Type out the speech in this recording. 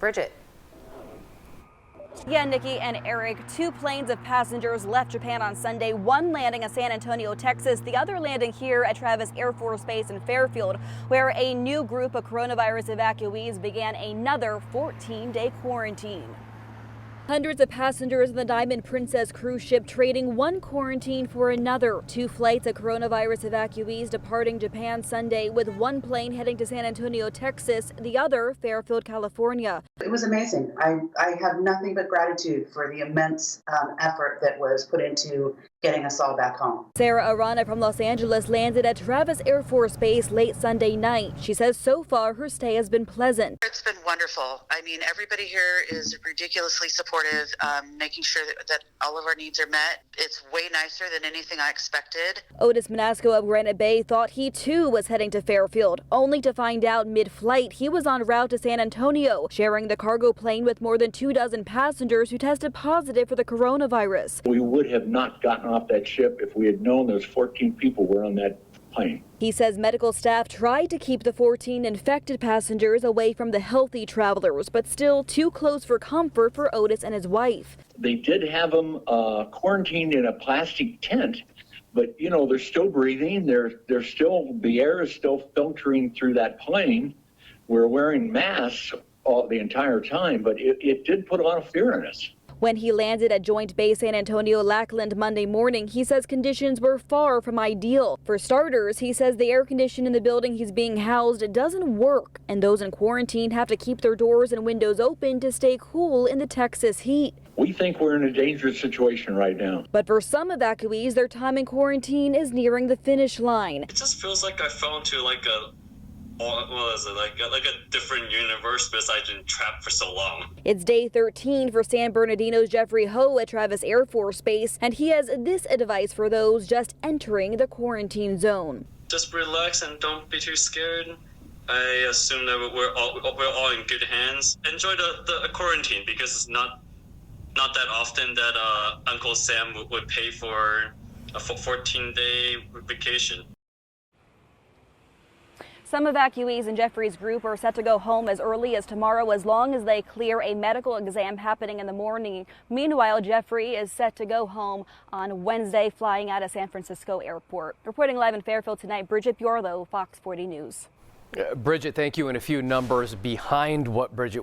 Bridget. Yeah, Nikki and Eric, 2 planes of passengers left Japan on Sunday, one landing in San Antonio, Texas, the other landing here at Travis Air Force Base in Fairfield, where a new group of coronavirus evacuees began another 14-day quarantine. Hundreds of passengers on the Diamond Princess cruise ship trading one quarantine for another. 2 flights of coronavirus evacuees departing Japan Sunday, with one plane heading to San Antonio, Texas, the other Fairfield, California. It was amazing. I have nothing but gratitude for the immense effort that was put into getting us all back home. Sarah Arana from Los Angeles landed at Travis Air Force Base late Sunday night. She says so far her stay has been pleasant. It's been wonderful. I mean, everybody here is ridiculously supportive, making sure that all of our needs are met. It's way nicer than anything I expected. Otis Manasco of Granite Bay thought he too was heading to Fairfield, only to find out mid-flight he was en route to San Antonio, sharing the cargo plane with more than 24 passengers who tested positive for the coronavirus. We would have not gotten off that ship if we had known those 14 people were on that plane. He says medical staff tried to keep the 14 infected passengers away from the healthy travelers, but still too close for comfort for Otis and his wife. They did have them quarantined in a plastic tent, but you know, they're still breathing. They're still, the air is still filtering through that plane. We're wearing masks the entire time, but it did put a lot of fear in us. When he landed at Joint Base San Antonio Lackland Monday morning, he says conditions were far from ideal. For starters, he says the air conditioning in the building he's being housed doesn't work, and those in quarantine have to keep their doors and windows open to stay cool in the Texas heat. We think we're in a dangerous situation right now. But for some evacuees, their time in quarantine is nearing the finish line. It just feels like I fell into like a different universe because I've been trapped for so long. It's day 13 for San Bernardino's Jeffrey Ho at Travis Air Force Base, and he has this advice for those just entering the quarantine zone. Just relax and don't be too scared. I assume that we're all in good hands. Enjoy the quarantine, because it's not that often that Uncle Sam would pay for a 14-day vacation. Some evacuees in Jeffrey's group are set to go home as early as tomorrow, as long as they clear a medical exam happening in the morning. Meanwhile, Jeffrey is set to go home on Wednesday, flying out of San Francisco Airport. Reporting live in Fairfield tonight, Bridget Bjorlo, Fox 40 News. Bridget, thank you. And a few numbers behind what Bridget